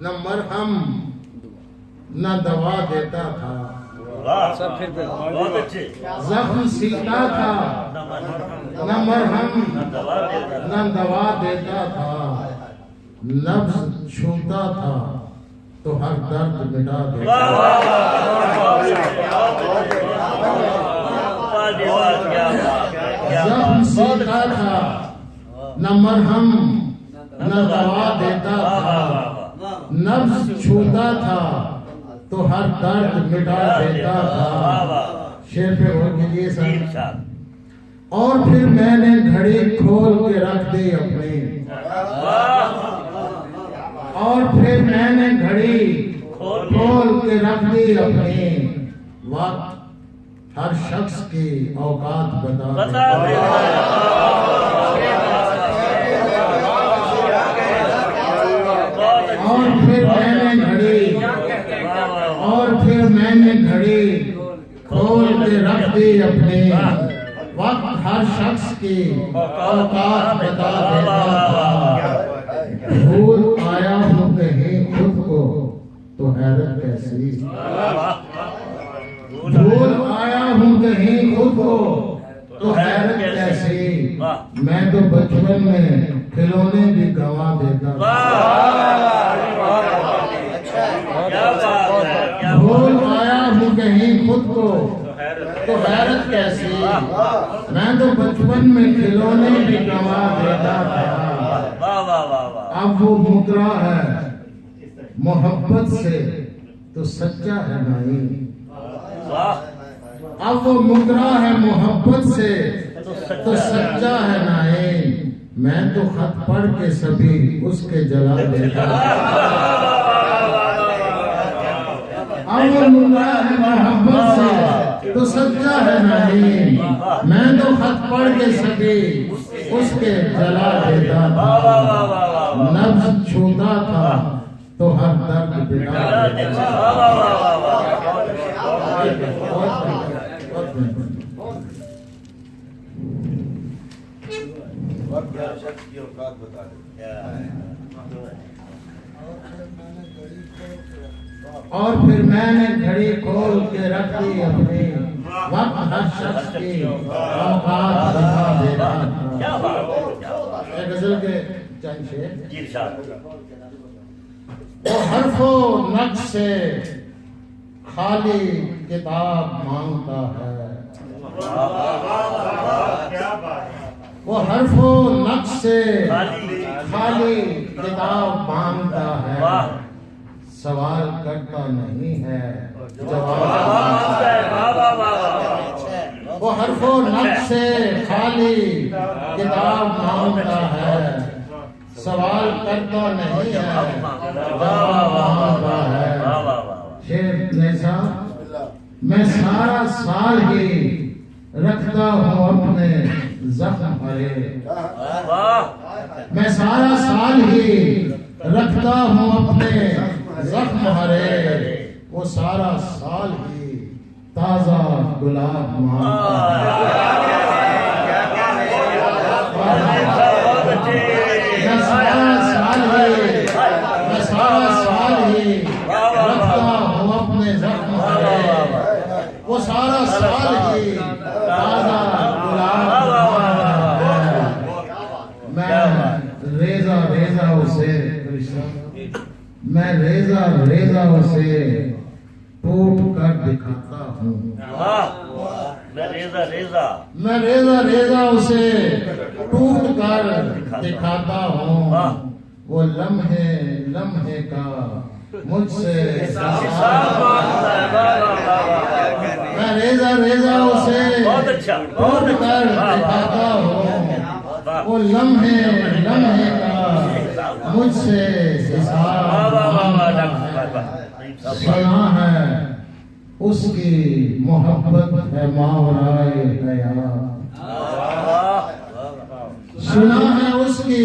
نہ مرہم نہ دوا دیتا تھا، زخم سیتا تھا نہ مرہم نہ دوا دیتا تھا، نبض چھوتا تھا تو ہر درد مٹا دیتا تھا۔ زخم سیتا تھا نہ مرہم نہ دوا دیتا تھا، نبض چھوتا تھا تو ہر درد مٹا دیتا تھا۔ شیر پہ ہو کے لیے سر۔ اور پھر میں نے گھڑی کھول کے رکھ دی اپنی، اور پھر میں نے گھڑی کھول کے رکھ دی اپنی، وقت ہر شخص کی اوقات بتا دیتا۔ اور پھر میں نے گھڑی کھول کے رکھ دی اپنی، وقت ہر شخص کی اوقات بتا دیتا تھا۔ بھول آیا ہوں کہیں خود کو تو حیرت کیسی، بھول آیا ہوں کہیں خود کو تو حیرت کیسی، میں تو بچپن میں کھلونے بھی گنوا دیتا تھا۔ بھول آیا ہوں کہیں خود کو تو حیرت کیسی، میں تو بچپن میں کھلونے بھی گنوا دیتا تھا۔ اب وہ مکرا ہے محبت سے تو سچا ہے نہیں، اب وہ مکرا ہے محبت سے تو سچا ہے نہیں، میں تو خط پڑھ کے سبھی اس کے جلا دیتا تھا۔ اب وہ مکرا ہے محبت سے تو سچا ہے نہیں، میں تو خط پڑھ کے سبھی اس کے جلا دیتا تھا۔ نبض چھوتا تھا تو ہر درد بٹا دیتا تھا۔ اور پھر میں نے گھڑی کھول کے رکھ دی اپنی، وقت ہر شخص کی اوقات بتا دیتا تھا۔ ایک غزل کے چند شعر۔ وہ حرف و نقش سے خالی کتاب مانگتا ہے، وہ حرف و نقش سے خالی کتاب مانگتا ہے، سوال کرتا نہیں ہے جواب مانگتا ہے۔ وہ حرف و نقش سے خالی کتاب مانگتا ہے، سوال کرتا نہیں ہے جواب مانگتا ہے۔ شیر نیسا، میں سارا سال ہی رکھتا ہوں اپنے زخم بھرے، میں سارا سال ہی رکھتا ہوں اپنے زخم بھرے، وہ سارا سال ہی تازہ گلاب مانگتا ہے۔ میں سارا سال ہی رکھتا ہوں اپنے زخم بھرے، وہ سارا سال ہی تازہ گلاب مانگتا ہے۔ میں ریزہ ریزہ اسے میں ریزہ ریزہ اسے ٹوٹ کر دکھاتا ہوں، میں ریزہ ریزہ اسے ٹوٹ کر دکھاتا ہوں، وہ لمحے لمحے کا مجھ سے میں ریزہ ریزہ اسے ٹوٹ کر دکھاتا ہوں، وہ لمحے لمحے کا مجھ سے حساب مانگتا ہے۔ سنا ہے اس کی محبت ہے ماورائے حیات، سنا ہے اس کی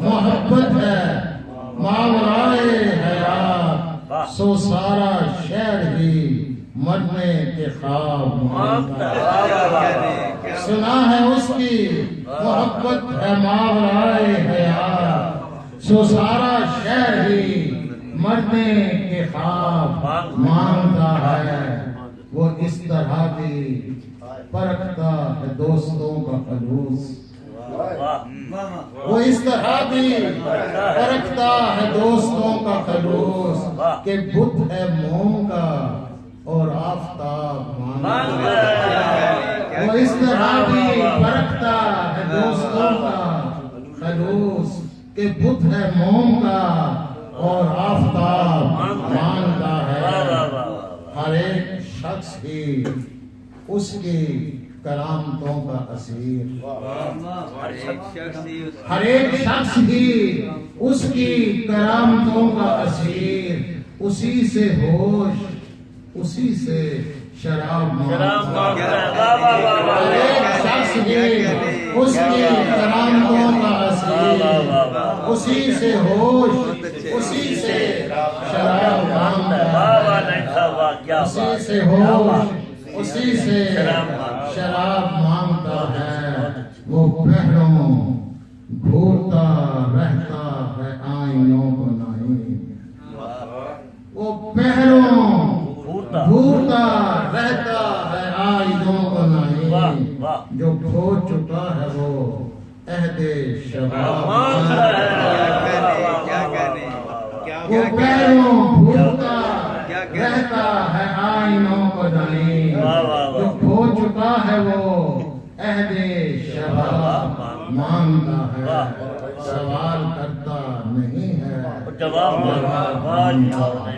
محبت ہے ماورائے حیات، سو سارا شہر ہی مرنے کے خواب مانگتا ہے۔ سنا ہے اس کی محبت ہے ماورائے حیات، سو سارا شہر ہی مرنے مٹنے کے خواب مانگتا ہے، وہ اس طرح بھی پرکھتا ہے دوستوں کا خلوص، وہ اس طرح بھی پرکھتا ہے دوستوں کا خلوص، کہ بت ہے موم کا اور آفتاب مانگتا ہے، وہ اس طرح بھی پرکھتا ہے دوستوں کا خلوص، کہ بت ہے موم کا اور آفتاب مانگتا ہے۔ ہر ایک شخص ہی اس کی کرامتوں کا اسیر، ہر ایک شخص ہی اس کی کرامتوں کا اسیر، اسی سے ہوش اسی سے شراب مانگتا ہے، ہر ایک شخص ہی اس کی کرامتوں کا اسیر، اسی سے ہوش اسی سے شراب مانگتا ہے، اسی سے ہوش اسی سے شراب مانگتا ہے، وہ پہلوں گھورتا رہتا ہے آئینوں کو نہیں، وہ پہلوں گھورتا رہتا ہے آئینوں کو نہیں، جو کھو چکا ہے وہ عہد شباب مانگتا ہے، وہ پہلوں گھورتا رہتا ہے آئینوں کو نہیں، جو کھو چکا ہے وہ عہد شباب مانگتا ہے، سوال کرتا نہیں ہے، جواب مانگتا ہے۔